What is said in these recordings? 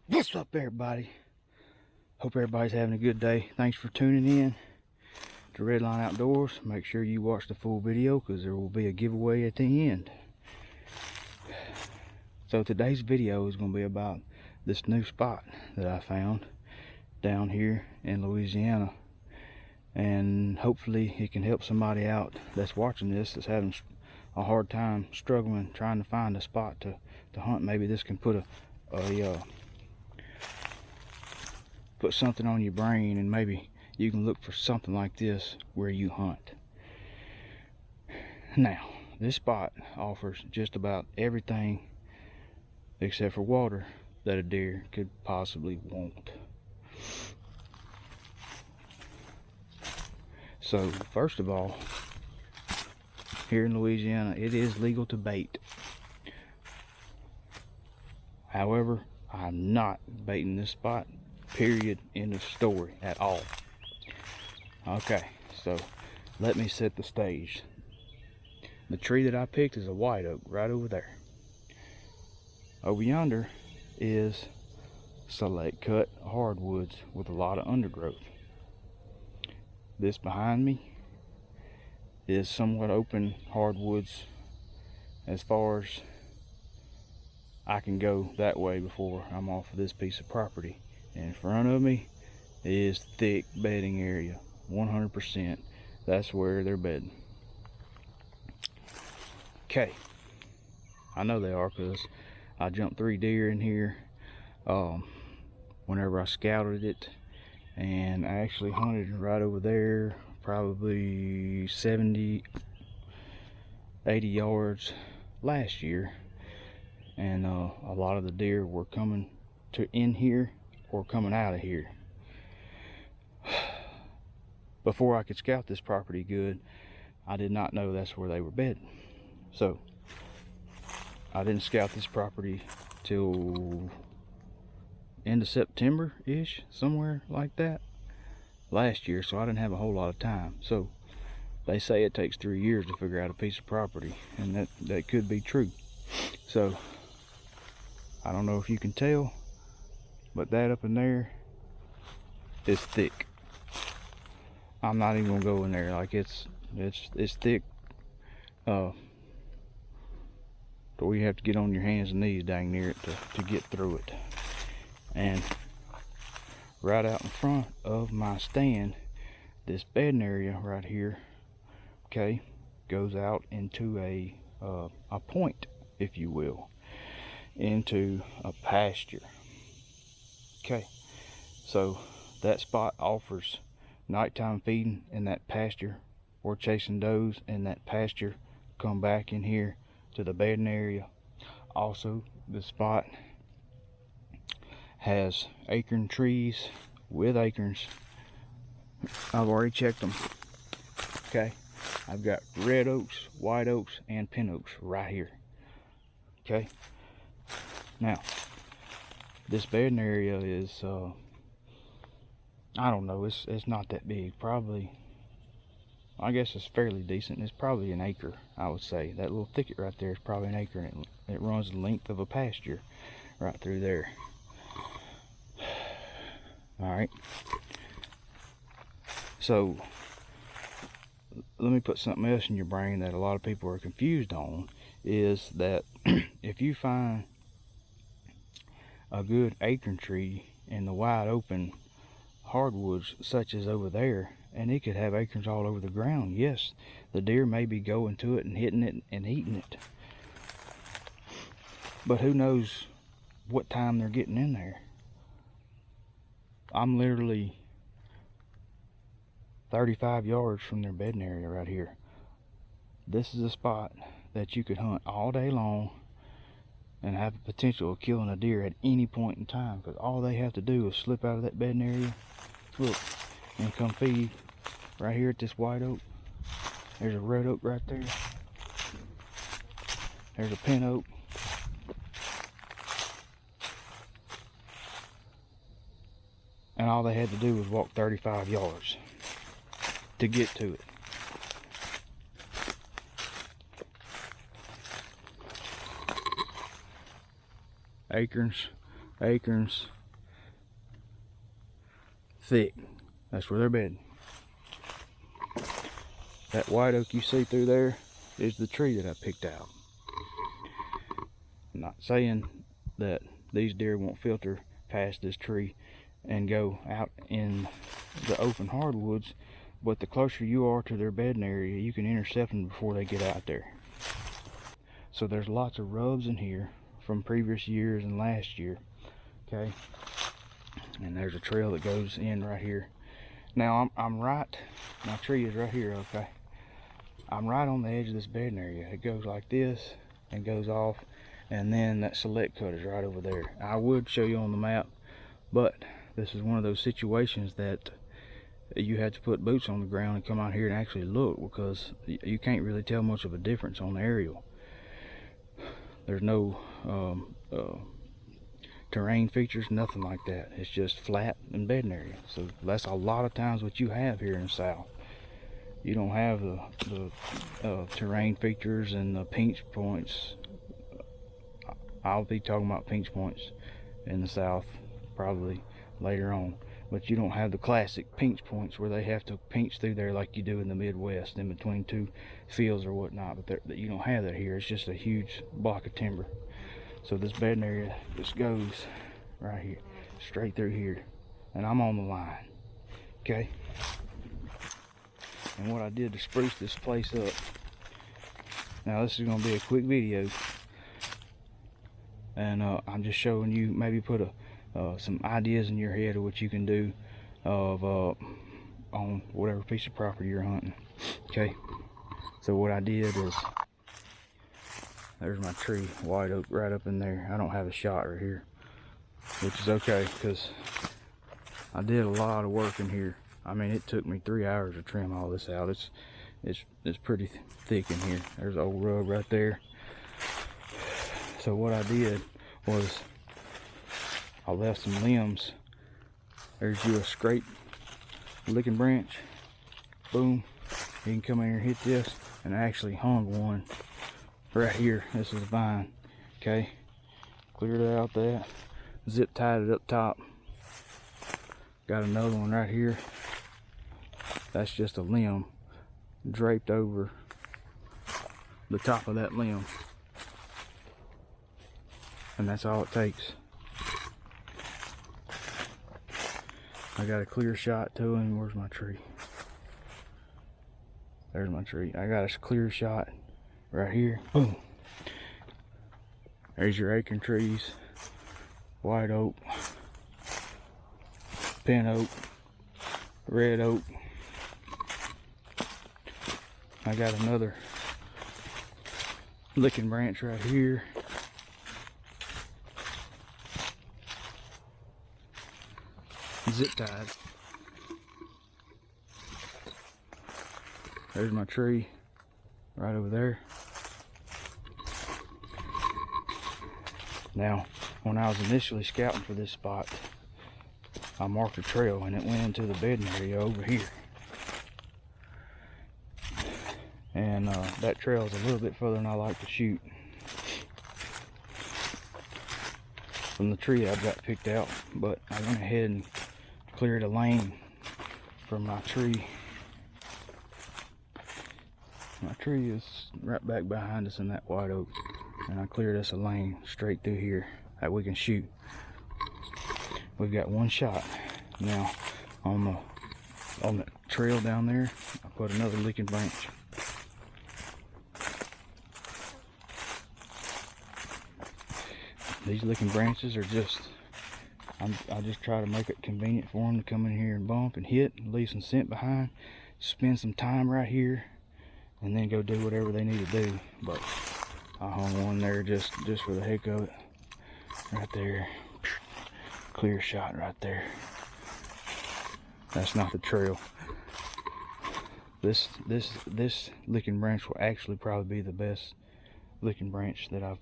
What's up, everybody? Hope everybody's having a good day. Thanks for tuning in to Redline Outdoors. Make sure you watch the full video because there will be a giveaway at the end. So today's video is going to be about this new spot that I found down here in Louisiana, and hopefully it can help somebody out that's watching this, that's having a hard time struggling trying to find a spot to hunt. Maybe this can put put something on your brain, and maybe you can look for something like this where you hunt. Now, this spot offers just about everything except for water that a deer could possibly want. So first of all, here in Louisiana, it is legal to bait. However, I'm not baiting this spot. Period. End of story at all. Okay, so let me set the stage. The tree that I picked is a white oak right over there. Over yonder is select cut hardwoods with a lot of undergrowth. This behind me is somewhat open hardwoods as far as I can go that way before I'm off of this piece of property. In front of me is thick bedding area, 100%. That's where they're bedding. Okay, I know they are because I jumped 3 deer in here whenever I scouted it, and I actually hunted right over there, probably 70, 80 yards last year, and a lot of the deer were coming to in here or coming out of here. Before I could scout this property good, I did not know that's where they were bedding. So I didn't scout this property till end of September-ish, somewhere like that, last year, so I didn't have a whole lot of time. So they say it takes 3 years to figure out a piece of property, and that could be true. So I don't know if you can tell, but that up in there is thick. I'm not even gonna go in there. Like it's thick, but you have to get on your hands and knees dang near it to get through it. And right out in front of my stand, this bedding area right here, okay, goes out into a point, if you will, into a pasture. Okay, so that spot offers nighttime feeding in that pasture, or chasing does in that pasture, come back in here to the bedding area. Also, the spot has acorn trees with acorns. I've already checked them. Okay, I've got red oaks, white oaks, and pin oaks right here. Okay, now this bedding area is I don't know, it's not that big. Probably, I guess it's fairly decent. It's probably an acre, I would say. That little thicket right there is probably an acre, and it runs the length of a pasture right through there. Alright, so let me put something else in your brain that a lot of people are confused on, is that if you find a good acorn tree in the wide open hardwoods such as over there, and it could have acorns all over the ground, yes, the deer may be going to it and hitting it and eating it, but who knows what time they're getting in there. I'm literally 35 yards from their bedding area right here. This is a spot that you could hunt all day long and have the potential of killing a deer at any point in time, because all they have to do is slip out of that bedding area, look, and come feed right here at this white oak. There's a red oak right there. There's a pin oak. And all they had to do was walk 35 yards to get to it. Acorns acorns thick. That's where they're bedding. That white oak you see through there is the tree that I picked out. I'm not saying that these deer won't filter past this tree and go out in the open hardwoods, but the closer you are to their bedding area, you can intercept them before they get out there. So there's lots of rubs in here from previous years and last year, okay? And there's a trail that goes in right here. Now I'm right, my tree is right here, okay? I'm right on the edge of this bedding area. It goes like this and goes off, and then that select cut is right over there. I would show you on the map, but this is one of those situations that you have to put boots on the ground and come out here and actually look, because you can't really tell much of a difference on the aerial. There's no terrain features, nothing like that. It's just flat and bedding area. So that's a lot of times what you have here in the South. You don't have the terrain features and the pinch points. I'll be talking about pinch points in the South probably later on, but you don't have the classic pinch points where they have to pinch through there like you do in the Midwest in between two fields or whatnot. But you don't have that here. It's just a huge block of timber. So this bedding area just goes right here, straight through here, and I'm on the line, okay? And what I did to spruce this place up, now this is going to be a quick video, and I'm just showing you, maybe put some ideas in your head of what you can do on whatever piece of property you're hunting, okay? So what I did is, there's my tree, white oak, right up in there. I don't have a shot right here, which is okay, because I did a lot of work in here. I mean, it took me 3 hours to trim all this out. It's pretty thick in here. There's an old rug right there. So what I did was I left some limbs. There's you a scrape licking branch. Boom. You can come in here and hit this, and I actually hung one right here. This is a vine, okay? Cleared out that, zip tied it up top. Got another one right here. That's just a limb draped over the top of that limb, and that's all it takes. I got a clear shot to him. Where's my tree? There's my tree. I got a clear shot right here. Boom. There's your acorn trees, white oak, pin oak, red oak. I got another licking branch right here. Zip tied. There's my tree right over there. Now, when I was initially scouting for this spot, I marked a trail and it went into the bedding area over here. And that trail is a little bit further than I like to shoot from the tree I've got picked out, but I went ahead and cleared a lane from my tree. My tree is right back behind us in that white oak, and I cleared us a lane straight through here that we can shoot. We've got one shot. Now on the trail down there, I put another licking branch. These licking branches are just, I just try to make it convenient for them to come in here and bump and hit, and leave some scent behind, spend some time right here, and then go do whatever they need to do. But I hung one there just for the heck of it, right there. Clear shot right there. That's not the trail. This licking branch will actually probably be the best licking branch that I've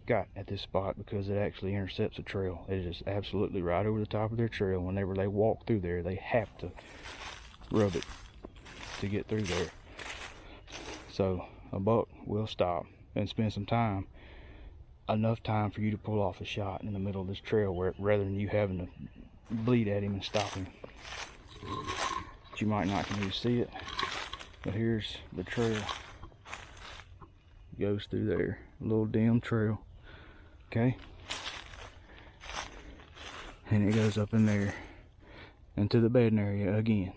got at this spot, because it actually intercepts a trail. It is absolutely right over the top of their trail. Whenever they walk through there, they have to rub it to get through there. So a buck will stop and spend some time enough time for you to pull off a shot in the middle of this trail, where rather than you having to bleed at him and stop him. But you might not can even see it, but here's the trail. It goes through there, a little dim trail, okay, and it goes up in there into the bedding area again.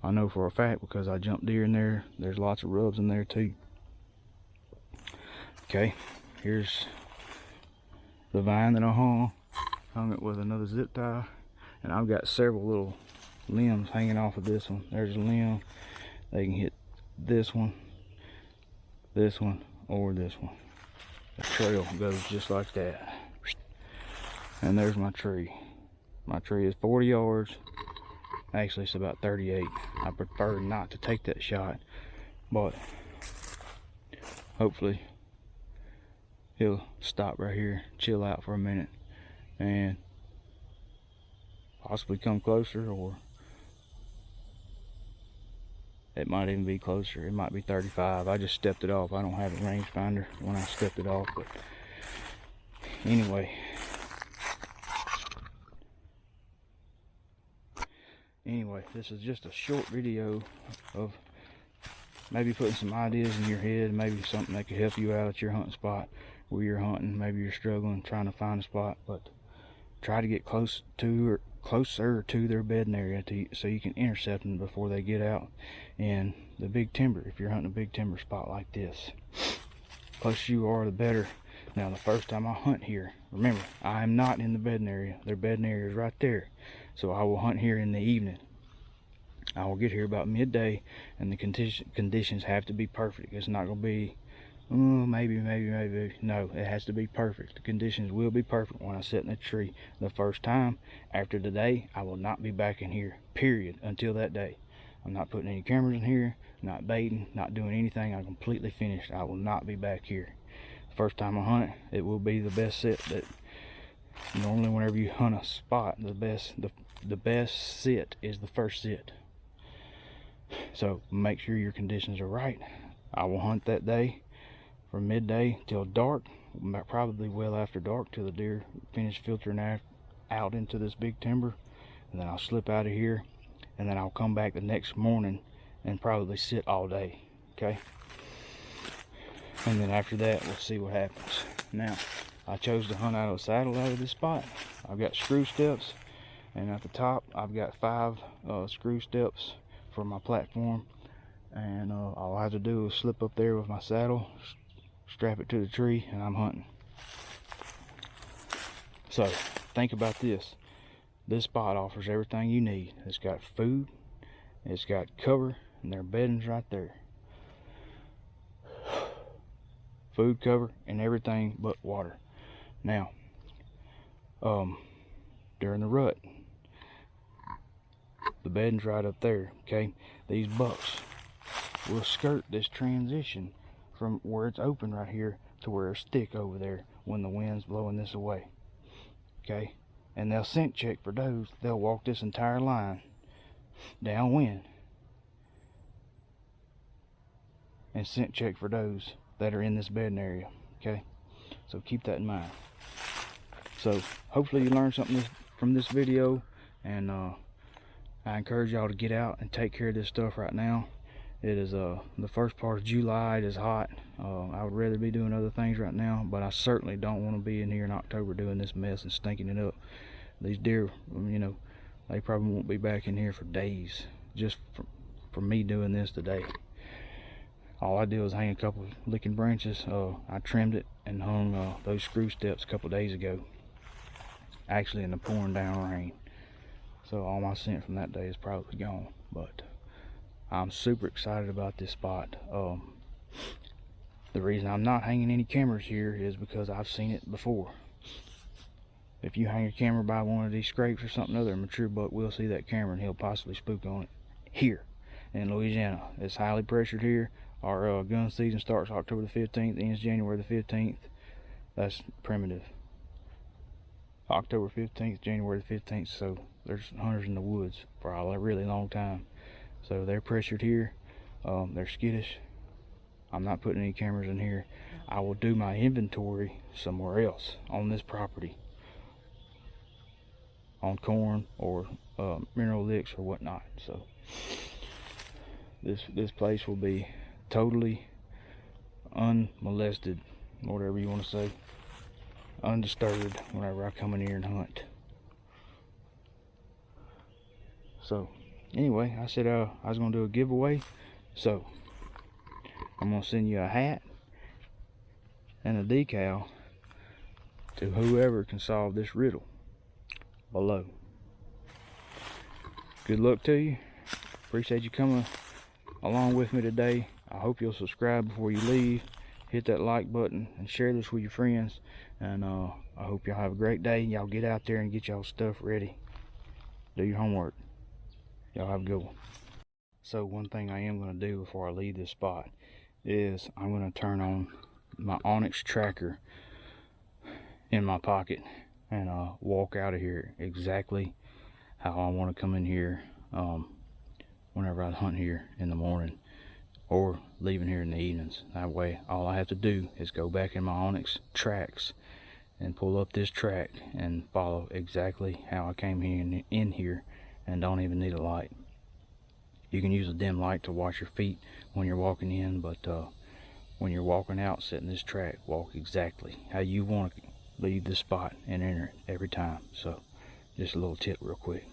I know for a fact because I jumped deer in there. There's lots of rubs in there too. Okay, here's the vine that I hung it with another zip tie, and I've got several little limbs hanging off of this one. There's a limb. They can hit this one, or this one. The trail goes just like that. And there's my tree. My tree is 40 yards. Actually, it's about 38. I prefer not to take that shot, but hopefully he'll stop right here, chill out for a minute, and possibly come closer, or it might even be closer. It might be 35. I just stepped it off. I don't have a rangefinder when I stepped it off, but anyway. This is just a short video of maybe putting some ideas in your head, maybe something that could help you out at your hunting spot where you're hunting. Maybe you're struggling trying to find a spot, but try to get closer to their bedding area so you can intercept them before they get out in the big timber. If you're hunting a big timber spot like this, closer you are, the better. Now, the first time I hunt here, remember, I am not in the bedding area. Their bedding area is right there. So I will hunt here in the evening. I will get here about midday, and the conditions have to be perfect. It's not going to be, maybe. No, it has to be perfect. The conditions will be perfect when I sit in the tree the first time. After today, I will not be back in here, period, until that day. I'm not putting any cameras in here, not baiting, not doing anything. I'm completely finished. I will not be back here. The first time I hunt, it will be the best sit. That normally whenever you hunt a spot, the best sit is the first sit. So make sure your conditions are right. I will hunt that day from midday till dark, probably well after dark, till the deer finish filtering out into this big timber, and then I'll slip out of here, and then I'll come back the next morning and probably sit all day. Okay, and then after that we'll see what happens. Now, I chose to hunt out of a saddle out of this spot. I've got screw steps, and at the top I've got 5 screw steps for my platform, and all I have to do is slip up there with my saddle, strap it to the tree, and I'm hunting. So think about this. This spot offers everything you need. It's got food, it's got cover, and their bedding's right there. Food, cover, and everything but water. Now, during the rut, the bedding's right up there, okay? These bucks will skirt this transition from where it's open right here to where it's thick over there when the wind's blowing this away, okay? And they'll scent check for does. They'll walk this entire line downwind and scent check for does that are in this bedding area, okay? So keep that in mind. So hopefully you learned something from this video, and I encourage y'all to get out and take care of this stuff right now. It is the first part of July. It is hot. I would rather be doing other things right now, but I certainly don't want to be in here in October doing this mess and stinking it up. These deer, you know, they probably won't be back in here for days just for me doing this today. All I did was hang a couple licking branches. I trimmed it and hung those screw steps a couple days ago, actually in the pouring down rain. So all my scent from that day is probably gone, but I'm super excited about this spot. The reason I'm not hanging any cameras here is because I've seen it before. If you hang a camera by one of these scrapes or something other, a mature buck will see that camera and he'll possibly spook on it. Here in Louisiana, it's highly pressured here. Our gun season starts October the 15th, ends January the 15th. That's primitive. October 15th, January the 15th, so there's hunters in the woods for a really long time. So they're pressured here. They're skittish. I'm not putting any cameras in here. I will do my inventory somewhere else on this property, on corn or mineral licks or whatnot. So this place will be totally unmolested, whatever you want to say, undisturbed whenever I come in here and hunt. So anyway, I said I was gonna do a giveaway, so I'm gonna send you a hat and a decal to whoever can solve this riddle below. Good luck to you. Appreciate you coming along with me today. I hope you'll subscribe before you leave. Hit that like button and share this with your friends. And I hope y'all have a great day. Y'all get out there and get y'all stuff ready. Do your homework. Y'all have a good one. So one thing I am going to do before I leave this spot is I'm going to turn on my Onyx tracker in my pocket and walk out of here exactly how I want to come in here whenever I hunt here in the morning or leaving here in the evenings. That way all I have to do is go back in my Onyx tracks and pull up this track and follow exactly how I came in here, and don't even need a light. You can use a dim light to watch your feet when you're walking in, but when you're walking out, setting this track, walk exactly how you want to leave this spot and enter it every time. So just a little tip real quick.